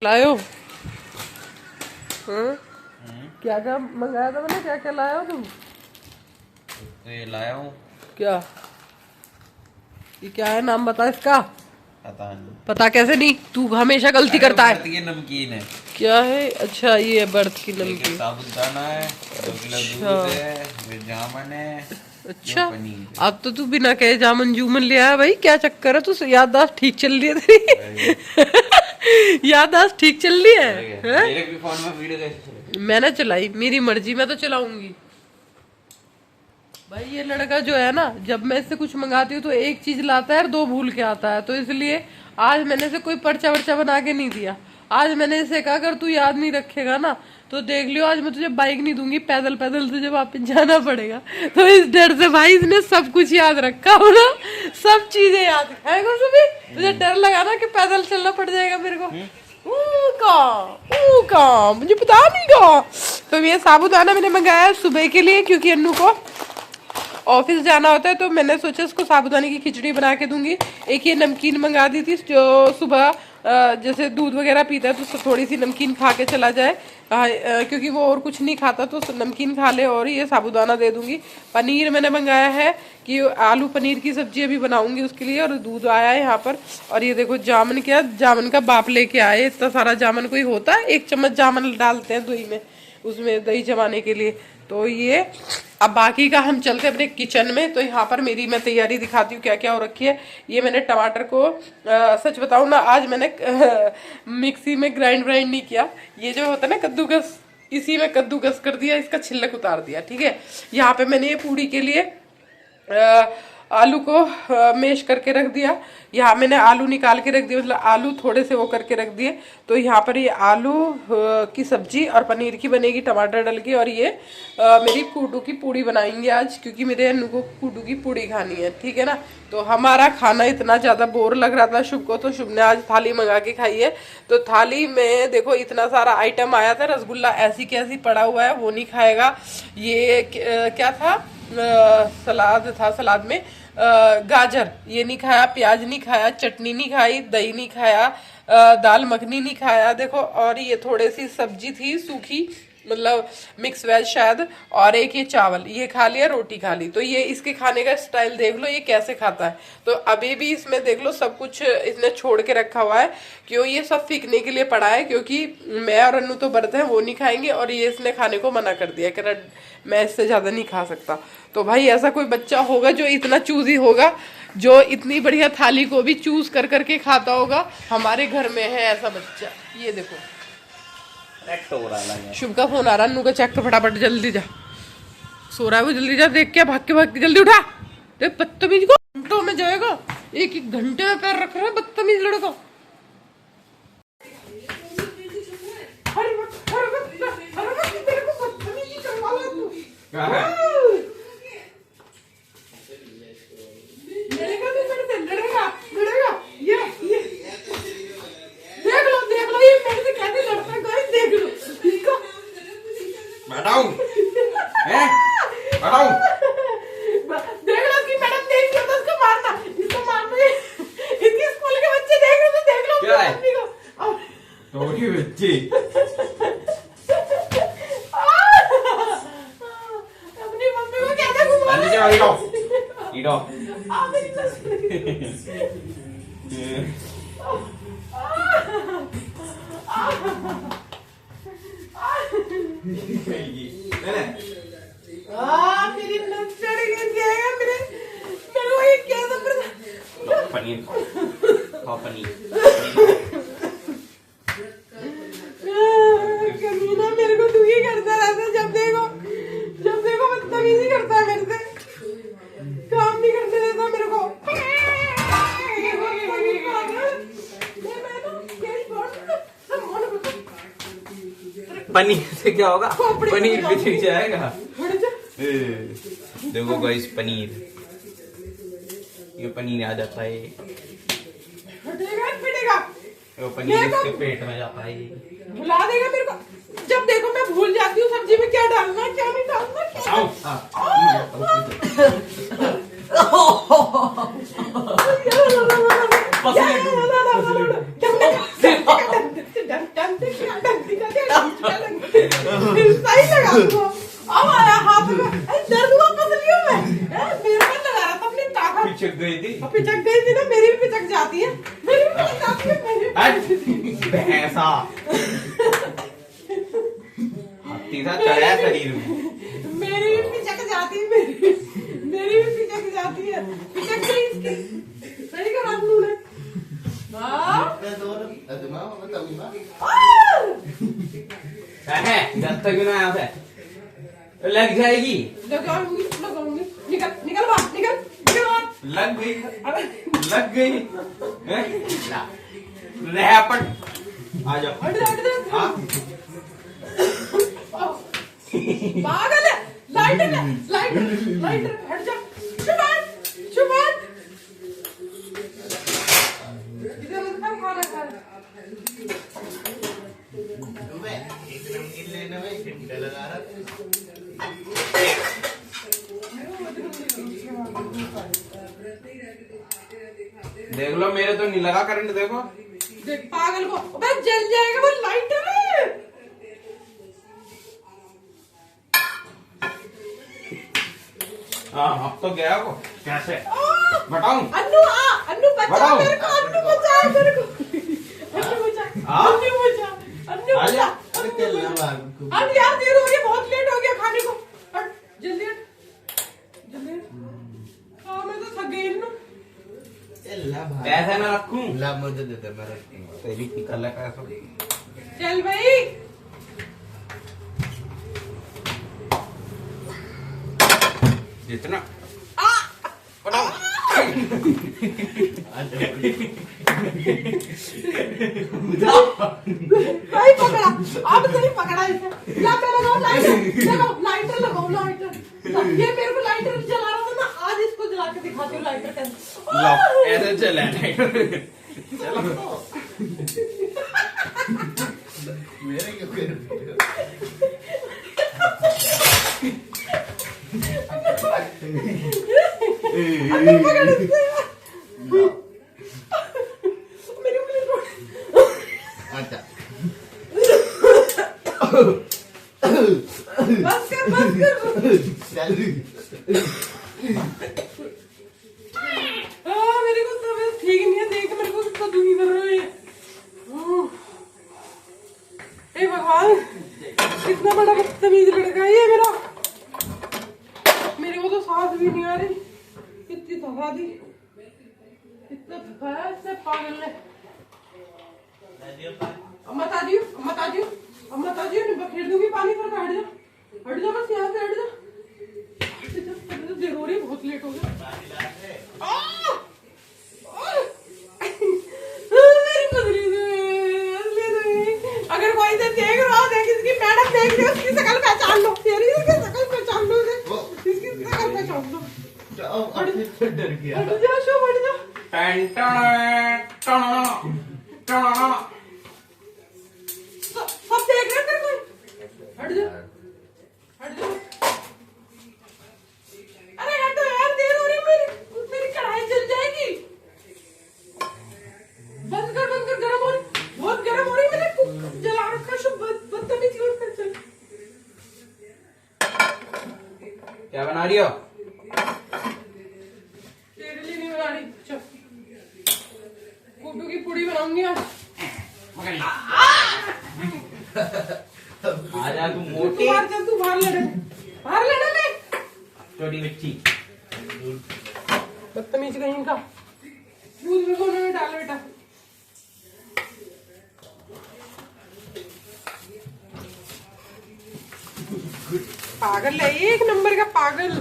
लायो। हाँ? क्या क्या मंगाया था मैंने? क्या क्या लाया हो तुम? तो ये लाया हूँ। क्या ये क्या है? नाम बता इसका। पता नहीं। पता कैसे नहीं? तू हमेशा गलती करता है। ये नमकीन है। क्या है? अच्छा ये है बर्थ की एक नमकीन। साबुदाना है, 2 किलो अच्छा। दूध है, ये जामुन है, अच्छा ये पनीर है। अब तो तू बिना कहे जामुन जूमन ले आया भाई। क्या चक्कर है? तू याददाश्त ठीक चल रही है तेरी? याददाश्त ठीक चल रही है? मेरे भी फोन में वीडियो कैसे चलेगी? मैंने चलाई, मेरी मर्जी, मैं तो चलाऊंगी भाई। ये लड़का जो है ना, जब मैं इससे कुछ मंगाती हूँ तो एक चीज लाता है और 2 भूल के आता है। तो इसलिए आज मैंने इसे कोई पर्चा वर्चा बना के नहीं दिया। आज मैंने इसे कहा अगर तू याद नहीं रखेगा ना तो देख लियो, आज मैं तुझे बाइक नहीं दूंगी, पैदल पैदल तुझे वापस जाना पड़ेगा। तो इस डर से भाई इसने सब कुछ याद रखा हो ना, सब चीजें याद है। तुझे डर लगा ना कि पैदल चलना पड़ जाएगा मेरे को। मुझे पता नहीं का। तो ये साबुदाना मैंने मंगाया सुबह के लिए, क्योंकि अन्नू को ऑफिस जाना होता है। तो मैंने सोचा इसको साबुदाने की खिचड़ी बना के दूंगी। एक ये नमकीन मंगा दी थी, जो सुबह जैसे दूध वगैरह पीता है तो थोड़ी सी नमकीन खा के चला जाए, क्योंकि वो और कुछ नहीं खाता तो नमकीन खा ले। और ये साबुदाना दे दूंगी। पनीर मैंने मंगाया है कि आलू पनीर की सब्जी अभी बनाऊंगी उसके लिए। और दूध आया है यहाँ पर। और ये देखो जामुन, क्या जामुन का बाप लेके आए। इतना सारा जामुन कोई होता है? 1 चम्मच जामुन डालते हैं दही में, उसमें दही जमाने के लिए। तो ये अब बाकी का हम चलते हैं अपने किचन में। तो यहाँ पर मेरी मैं तैयारी दिखाती हूँ क्या क्या हो रखी है। ये मैंने टमाटर को सच बताऊँ ना, आज मैंने मिक्सी में ग्राइंड नहीं किया। ये जो होता है ना कद्दूकस, इसी में कद्दूकस कर दिया, इसका छिलक उतार दिया। ठीक है। यहाँ पे मैंने ये पूड़ी के लिए आलू को मैश करके रख दिया। यहाँ मैंने आलू निकाल के रख दिया, मतलब आलू थोड़े से वो करके रख दिए। तो यहाँ पर ये आलू की सब्जी और पनीर की बनेगी टमाटर डाल के। और ये मेरी कूटू की पूड़ी बनाएंगे आज, क्योंकि मेरे अन्नू को कूटू की पूड़ी खानी है। ठीक है ना। तो हमारा खाना इतना ज़्यादा बोर लग रहा था शुभ को, तो शुभ ने आज थाली मंगा के खाई है। तो थाली में देखो इतना सारा आइटम आया था। रसगुल्ला ऐसी कैसी पड़ा हुआ है, वो नहीं खाएगा। ये क्या था, सलाद था, सलाद में गाजर ये नहीं खाया, प्याज नहीं खाया, चटनी नहीं खाई, दही नहीं खाया, दाल मखनी नहीं खाया। देखो, और ये थोड़ी सी सब्जी थी सूखी, मतलब मिक्स वेज शायद, और एक ये चावल ये खा लिया, रोटी खा ली। तो ये इसके खाने का स्टाइल देख लो, ये कैसे खाता है। तो अभी भी इसमें देख लो सब कुछ इसने छोड़ के रखा हुआ है, क्यों ये सब फेंकने के लिए पड़ा है, क्योंकि मैं और अन्नू तो व्रत है, वो नहीं खाएंगे। और ये इसने खाने को मना कर दिया, कह रहा मैं इससे ज्यादा नहीं खा सकता। तो भाई ऐसा कोई बच्चा होगा जो इतना चूजी होगा, जो इतनी बढ़िया थाली को भी चूज कर करके खाता होगा? हमारे घर में है ऐसा बच्चा। ये देखो शुभ का फोन आ रहा है, अन्नू का चेक कर फटाफट, जल्दी जा। सो रहा है वो, जल्दी जा, देख के भाग के जल्दी उठा। देख बदतमीज को, घंटों में जाएगा, 1 घंटे में पैर रख रहा है बदतमीज लड़का। पनीर खाओ, पनीर। कमीना मेरे को दुखी करता रहता, जब देखो बदतमीजी करता है मेरे से, काम नहीं करने देता मेरे को। पनीर से क्या होगा? पनीर भी ठीक जाएगा। देखो गाइस, पनीर, ये पनीर आ जाता है, वो पनीर इसके पेट में जाता है, भुला देगा मेरे को। जब देखो मैं भूल जाती हूँ सब्जी में क्या डालना क्या नहीं डालना। सही लगा उसको। अब आया हाथ में, दर्द हुआ पसलियों में। मेरे में लगा रहा था अपनी ताकत। पिचक गई थी। पिचक गई थी ना, मेरी भी पिचक जाती है, मेरी भी पिचक जाती है, भैंसा हाथी सा चढ़ा है शरीर में। मेरी भी पिचक जाती है, मेरी भी पिचक जाती है, पिचक गई इसकी। सही कहा अन्नू ने। है जब तक ना यहाँ से लग जाएगी। लगाऊंगी लगाऊंगी। निकल निकल बाहर, निकल निकल बाहर। लग गई अबे लग गई। रैपट आ जाओ। हट जा, हट जा। हाँ पागल है। लाइटर ले, लाइटर लाइटर, हट जा। शुभान शुभान इधर उधर खाना खा। देख लो मेरे तो नहीं लगा करंट। देखो देख पागल को, अबे जल जाएगा, वो लाइटर है। हाँ अब तो गया वो। कैसे बताऊं? अन्नू अन्नू बचा बताओ। मेरे को, अन्नू बचा मेरे को, अन्नू बचा, हाँ? अन्नू बचा, अन्नू बचा। अब यार देर हो रही है, बहुत लेट हो गया खाने को। हट जल्दी हट, जल्दी हट। हाँ मैं तो थक गई अन्नू। पैसे ना रखूं। मुझे दे दे, मैं रखूंगा। तेरी निकल है पैसा। चल भाई जितना आ बताओ। सही पकड़ा, अब सही पकड़ा इसे। ला मैं लगाऊं लाइटर, लगाओ लाइटर, लगाओ लाइटर। ये मेरे को लाइटर जला रहा था ना, आज इसको जला के दिखाती हूँ लाइटर कैसे। लो ऐसे चला नहीं। चलो मेरे क्यों कर रही हो? अन्नू पकड़ इससे। मेरी उंगली तोड़। अच्छा बस कर, बस कर। चल मेरे को तबीयत ठीक नहीं है, देख मेरे को कितना दुखी कर रहा है ये। हे भगवान, कितना बड़ा बदतमीज लड़का है ये मेरा। मेरे को तो सांस भी नहीं आ रही, इतनी थका दी, इतना थकाया इसने पागल ने। अम्मा ताजी, अम्मा ताजी, अम्मा ताजी, नहीं बखेर दूंगी पानी पर। हट जा, हट जा, बस यहाँ से हट जा। देर हो रही है, बहुत लेट हो गया। मेरी पसली से अगर कोई इधर देख रहा हो, देख इसकी मैडम देख रही हो, उसकी शकल पहचान लो। तेरी इसकी शकल पहचान लो, इसकी शकल पहचान लो। डर गया। हट जा शो, हट जा। सब देख रहे थे कोई। हट जा, हट जा। अरे हट तो यार, देर हो रही है, मेरी कढ़ाई जल जाएगी। बंद कर, बंद कर, गर्म हो रही, बहुत गर्म हो रही। मैंने जला रखा, शुभ बदतमीजी और कर चल। क्या बना रही हो? तेरे लिए नहीं बना रही, चल गोभी की पूड़ी बनाऊंगी आज। आजा तू तू मोटी बाहर चल, तू बाहर लड़े, बाहर लड़े ले। छोटी बच्ची। बदतमीज कहीं का। दूध में कोने में डाल बेटा। पागल है, एक नंबर का पागल।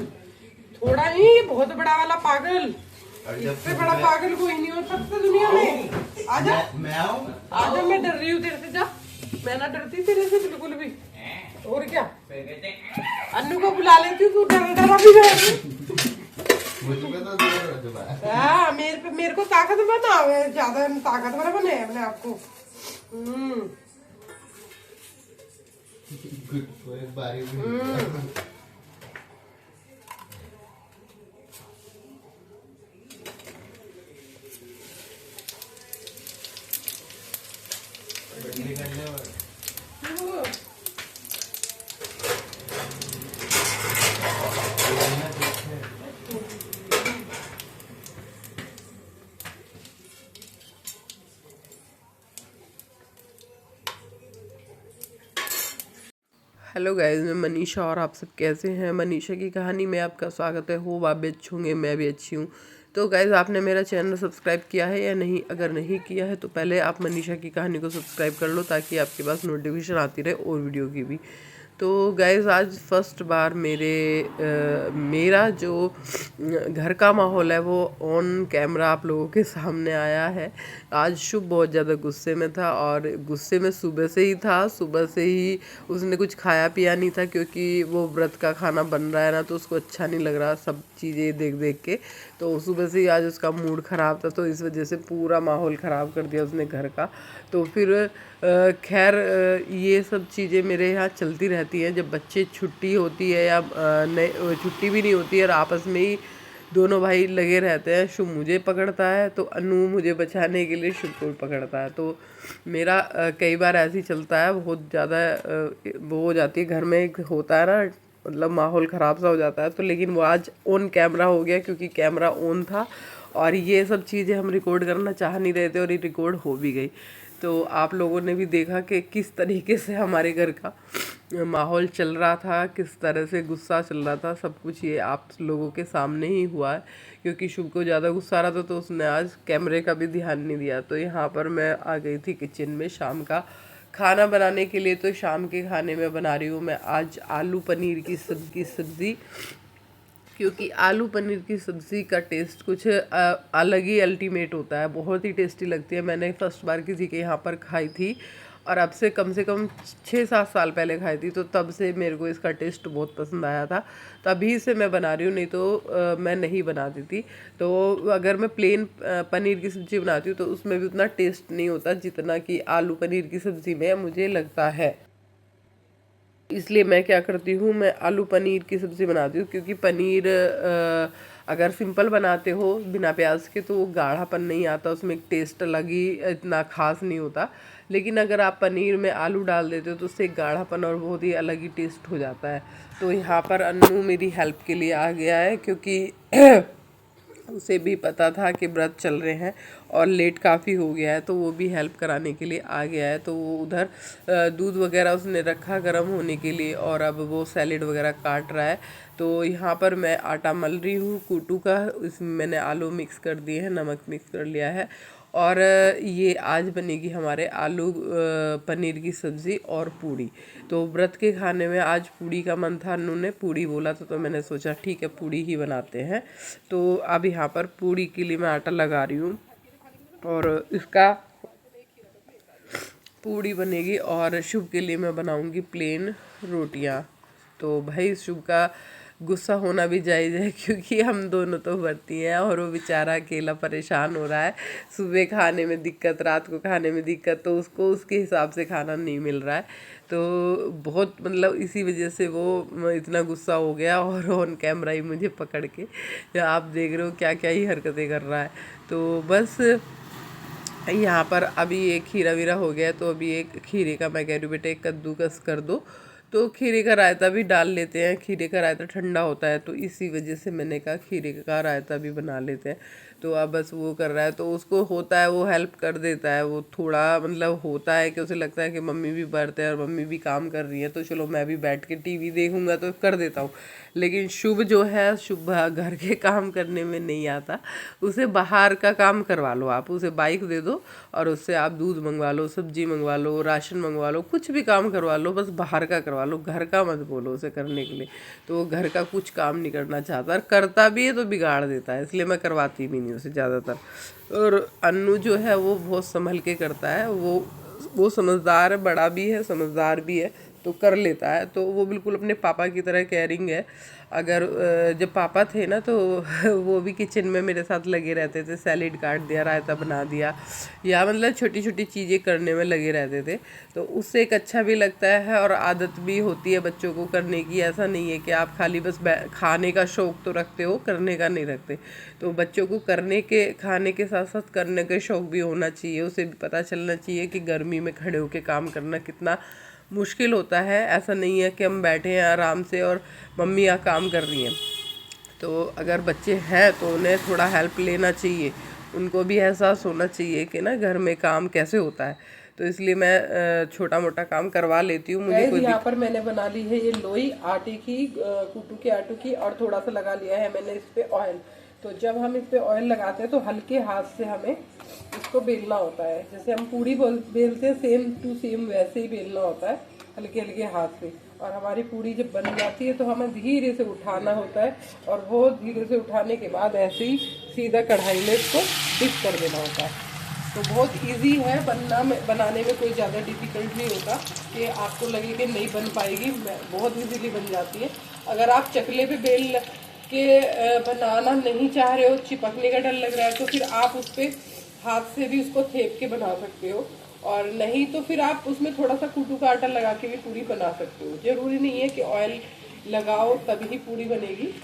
थोड़ा नहीं, बहुत बड़ा वाला पागल। इससे बड़ा पागल कोई नहीं हो सकता दुनिया में। आजा, मैं आऊं? आजा, मैं डर रही हूँ तेरे से। जा, मैं ना डरती तेरे से बिल्कुल भी। और क्या, अन्नू को बुला लेती हूँ, तू डरा भी रह। मुझको तो दूर हो चुका। हाँ, मेरे को ताकत बनावे, ज्यादा ताकतवर बने अपने आप को। एक बारी भी हेलो गाइस, मैं मनीषा और आप सब कैसे हैं। मनीषा की कहानी में आपका स्वागत है। हो आप भी अच्छे होंगे, मैं भी अच्छी हूँ। तो गाइस, आपने मेरा चैनल सब्सक्राइब किया है या नहीं? अगर नहीं किया है तो पहले आप मनीषा की कहानी को सब्सक्राइब कर लो ताकि आपके पास नोटिफिकेशन आती रहे और वीडियो की भी। तो गाइस, आज फर्स्ट बार मेरा जो घर का माहौल है वो ऑन कैमरा आप लोगों के सामने आया है। आज शुभ बहुत ज़्यादा गुस्से में था और गुस्से में सुबह से ही था। सुबह से ही उसने कुछ खाया पिया नहीं था क्योंकि वो व्रत का खाना बन रहा है ना, तो उसको अच्छा नहीं लग रहा सब चीज़ें देख देख के। तो सुबह से ही आज उसका मूड ख़राब था, तो इस वजह से पूरा माहौल ख़राब कर दिया उसने घर का। तो फिर खैर ये सब चीज़ें मेरे यहाँ चलती रहती हैं। जब बच्चे छुट्टी होती है या नहीं छुट्टी भी नहीं होती है और आपस में ही दोनों भाई लगे रहते हैं। शुभ मुझे पकड़ता है तो अनु मुझे बचाने के लिए शुभ को पकड़ता है। तो मेरा कई बार ऐसे ही चलता है। बहुत ज़्यादा वो हो जाती है घर में, एक होता है ना, मतलब माहौल ख़राब सा हो जाता है। तो लेकिन वो आज ऑन कैमरा हो गया क्योंकि कैमरा ऑन था और ये सब चीज़ें हम रिकॉर्ड करना चाह नहीं रहे थे और ये रिकॉर्ड हो भी गई। तो आप लोगों ने भी देखा कि किस तरीके से हमारे घर का माहौल चल रहा था, किस तरह से गुस्सा चल रहा था। सब कुछ ये आप लोगों के सामने ही हुआ है क्योंकि शुभ को ज़्यादा गुस्सा आ रहा था तो उसने आज कैमरे का भी ध्यान नहीं दिया। तो यहाँ पर मैं आ गई थी किचन में शाम का खाना बनाने के लिए। तो शाम के खाने में बना रही हूँ मैं आज आलू पनीर की सब्ज़ी क्योंकि आलू पनीर की सब्ज़ी का टेस्ट कुछ अलग ही अल्टीमेट होता है, बहुत ही टेस्टी लगती है। मैंने फर्स्ट बार किसी के यहाँ पर खाई थी और अब से कम 6-7 साल पहले खाई थी, तो तब से मेरे को इसका टेस्ट बहुत पसंद आया था। तभी से मैं बना रही हूँ, नहीं तो मैं नहीं बनाती थी। तो अगर मैं प्लेन पनीर की सब्ज़ी बनाती हूँ तो उसमें भी उतना टेस्ट नहीं होता जितना कि आलू पनीर की सब्ज़ी में मुझे लगता है। इसलिए मैं क्या करती हूँ, मैं आलू पनीर की सब्ज़ी बनाती हूँ क्योंकि पनीर अगर सिंपल बनाते हो बिना प्याज के तो वो गाढ़ापन नहीं आता, उसमें एक टेस्ट अलग ही इतना खास नहीं होता। लेकिन अगर आप पनीर में आलू डाल देते हो तो उससे एक गाढ़ापन और बहुत ही अलग ही टेस्ट हो जाता है। तो यहाँ पर अन्नू मेरी हेल्प के लिए आ गया है क्योंकि उसे भी पता था कि व्रत चल रहे हैं और लेट काफ़ी हो गया है, तो वो भी हेल्प कराने के लिए आ गया है। तो वो उधर दूध वगैरह उसने रखा गर्म होने के लिए और अब वो सैलेड वगैरह काट रहा है। तो यहाँ पर मैं आटा मल रही हूँ कूटू का। इसमें मैंने आलू मिक्स कर दिए हैं, नमक मिक्स कर लिया है और ये आज बनेगी हमारे आलू पनीर की सब्ज़ी और पूड़ी। तो व्रत के खाने में आज पूड़ी का मन था, अन्नू ने पूड़ी बोला तो मैंने सोचा ठीक है पूड़ी ही बनाते हैं। तो अब यहाँ पर पूड़ी के लिए मैं आटा लगा रही हूँ और इसका पूड़ी बनेगी और शुभ के लिए मैं बनाऊँगी प्लेन रोटियाँ। तो भाई शुभ का गुस्सा होना भी जायज़ है क्योंकि हम दोनों तो भरती हैं और वो बेचारा अकेला परेशान हो रहा है। सुबह खाने में दिक्कत, रात को खाने में दिक्कत, तो उसको उसके हिसाब से खाना नहीं मिल रहा है। तो बहुत मतलब इसी वजह से वो इतना गुस्सा हो गया और ऑन कैमरा ही मुझे पकड़ के आप देख रहे हो क्या क्या ही हरकतें कर रहा है। तो बस यहाँ पर अभी एक खीरा वीरा हो गया है, तो अभी एक खीरे का मैं कह रही हूँ बेटे कद्दूकस कर दो। तो खीरे का रायता भी डाल लेते हैं, खीरे का रायता ठंडा होता है तो इसी वजह से मैंने कहा खीरे का रायता भी बना लेते हैं। तो अब बस वो कर रहा है, तो उसको होता है वो हेल्प कर देता है। वो थोड़ा मतलब होता है कि उसे लगता है कि मम्मी भी बर्थ है और मम्मी भी काम कर रही है तो चलो मैं भी बैठ के टीवी देखूंगा तो कर देता हूँ। लेकिन शुभ जो है, शुभ घर के काम करने में नहीं आता। उसे बाहर का काम करवा लो, आप उसे बाइक दे दो और उससे आप दूध मंगवा लो, सब्जी मंगवा लो, राशन मंगवा लो, कुछ भी काम करवा लो, बस बाहर का करवा लो, घर का मत बोलो उसे करने के लिए। तो वो घर का कुछ काम नहीं करना चाहता और करता भी है तो बिगाड़ देता है, इसलिए मैं करवाती भी नहीं उसे ज़्यादातर। और अन्नू जो है वो बहुत संभल के करता है, वो समझदार है, बड़ा भी है समझदार भी है तो कर लेता है। तो वो बिल्कुल अपने पापा की तरह केयरिंग है। अगर जब पापा थे ना तो वो भी किचन में मेरे साथ लगे रहते थे, सैलेड काट दिया, रायता बना दिया, या मतलब छोटी छोटी चीज़ें करने में लगे रहते थे। तो उससे एक अच्छा भी लगता है और आदत भी होती है बच्चों को करने की। ऐसा नहीं है कि आप खाली बस खाने का शौक़ तो रखते हो, करने का नहीं रखते। तो बच्चों को खाने के साथ साथ करने का शौक़ भी होना चाहिए। उसे भी पता चलना चाहिए कि गर्मी में खड़े होकर काम करना कितना मुश्किल होता है। ऐसा नहीं है कि हम बैठे हैं आराम से और मम्मी यहाँ काम कर रही हैं। तो अगर बच्चे हैं तो उन्हें थोड़ा हेल्प लेना चाहिए, उनको भी एहसास होना चाहिए कि ना घर में काम कैसे होता है। तो इसलिए मैं छोटा मोटा काम करवा लेती हूँ। मुझे यहाँ पर मैंने बना ली है ये लोई आटे की, कुट्टू के आटे की, और थोड़ा सा लगा लिया है मैंने इस पे ऑयल। तो जब हम इस पे ऑयल लगाते हैं तो हल्के हाथ से हमें इसको बेलना होता है, जैसे हम पूड़ी बेलते हैं सेम टू सेम वैसे ही बेलना होता है, हल्के हल्के हाथ से। और हमारी पूड़ी जब बन जाती है तो हमें धीरे से उठाना होता है, और वो धीरे से उठाने के बाद ऐसे ही सीधा कढ़ाई में इसको डिप कर देना होता है। तो बहुत इजी है बनाने में, कोई ज़्यादा डिफिकल्ट नहीं होता कि आपको लगे कि नहीं बन पाएगी, बहुत इजीली बन जाती है। अगर आप चकले पे बेल के बनाना नहीं चाह रहे हो, चिपकने का डर लग रहा है, तो फिर आप उस पर हाथ से भी उसको थेप के बना सकते हो, और नहीं तो फिर आप उसमें थोड़ा सा कुट्टू का आटा लगा के भी पूरी बना सकते हो। जरूरी नहीं है कि ऑयल लगाओ तभी ही पूरी बनेगी,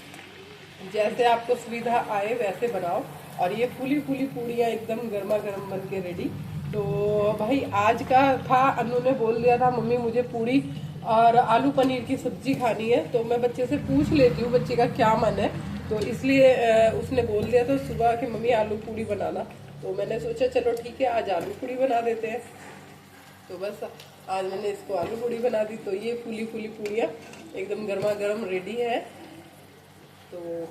जैसे आपको सुविधा आए वैसे बनाओ। और ये फूली फूली पूड़ियाँ एकदम गर्मा गर्म बन के रेडी। तो भाई आज का था, अन्नू ने बोल दिया था मम्मी मुझे पूड़ी और आलू पनीर की सब्जी खानी है, तो मैं बच्चे से पूछ लेती हूँ बच्चे का क्या मन है, तो इसलिए उसने बोल दिया था सुबह कि मम्मी आलू पूड़ी बनाना। तो मैंने सोचा चलो ठीक है आज आलू पूड़ी बना देते हैं। तो बस आज मैंने इसको आलू पूड़ी बना दी। तो ये फूली फूली पूड़ियाँ एकदम गर्मा गर्म रेडी है। तो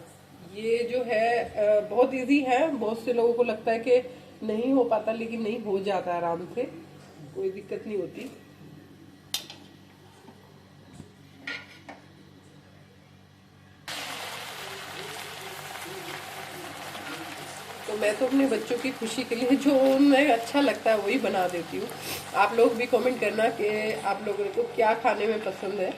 ये जो है बहुत इजी है, बहुत से लोगों को लगता है कि नहीं हो पाता, लेकिन नहीं, हो जाता है आराम से, कोई दिक्कत नहीं होती। तो मैं तो अपने बच्चों की खुशी के लिए जो मैं अच्छा लगता है वही बना देती हूँ। आप लोग भी कमेंट करना कि आप लोगों को क्या खाने में पसंद है।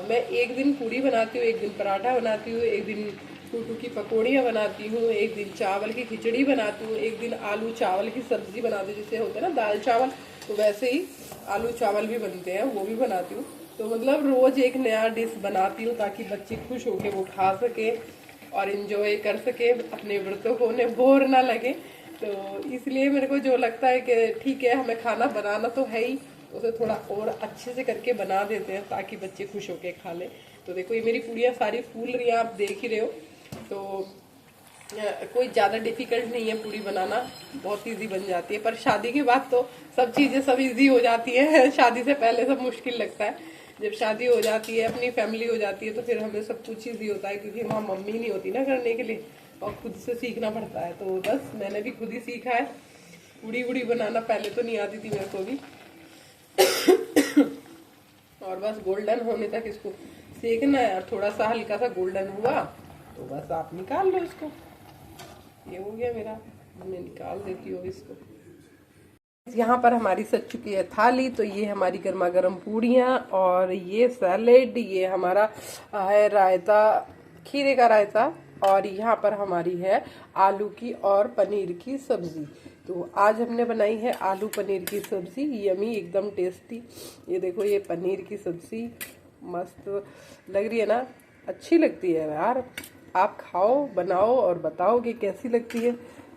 मैं एक दिन पूड़ी बनाती हूँ, एक दिन पराठा बनाती हूँ, एक दिन कुट्टू की पकौड़ियाँ बनाती हूँ, एक दिन चावल की खिचड़ी बनाती हूँ, एक दिन आलू चावल की सब्जी बनाती हूँ, जैसे होता है ना दाल चावल, तो वैसे ही आलू चावल भी बनते हैं, वो भी बनाती हूँ। तो मतलब रोज एक नया डिश बनाती हूँ ताकि बच्चे खुश होके वो खा सके और इन्जॉय कर सके अपने व्रतों को, उन्हें बोर ना लगे। तो इसलिए मेरे को जो लगता है कि ठीक है हमें खाना बनाना तो है ही, उसे थोड़ा और अच्छे से करके बना देते हैं ताकि बच्चे खुश होके खा लें। तो देखो ये मेरी पूड़ियाँ सारी फूल रही हैं, आप देख ही रहे हो। तो कोई ज़्यादा डिफिकल्ट नहीं है पूड़ी बनाना, बहुत इजी बन जाती है। पर शादी के बाद तो सब चीज़ें सब इजी हो जाती है, शादी से पहले सब मुश्किल लगता है। जब शादी हो जाती है, अपनी फैमिली हो जाती है, तो फिर हमें सब कुछ इजी होता है, क्योंकि वहाँ मम्मी नहीं होती ना करने के लिए, और खुद से सीखना पड़ता है। तो बस मैंने भी खुद ही सीखा है पूड़ी वूड़ी बनाना, पहले तो नहीं आती थी मेरे को भी। और बस गोल्डन होने तक इसको सेकना है, और थोड़ा सा हल्का सा गोल्डन हुआ तो बस आप निकाल लो इसको। ये हो गया मेरा, मैं निकाल देती हूँ इसको। यहाँ पर हमारी सज चुकी है थाली। तो ये हमारी गर्मा गर्म पूड़ियाँ, और ये सैलेड, ये हमारा है रायता, खीरे का रायता, और यहाँ पर हमारी है आलू की और पनीर की सब्जी। तो आज हमने बनाई है आलू पनीर की सब्जी, यमी एकदम टेस्टी। ये देखो ये पनीर की सब्जी मस्त लग रही है ना, अच्छी लगती है यार। आप खाओ, बनाओ और बताओ कि कैसी लगती है।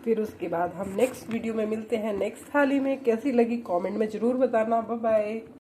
फिर उसके बाद हम नेक्स्ट वीडियो में मिलते हैं, नेक्स्ट थाली में। कैसी लगी कमेंट में ज़रूर बताना। Bye bye.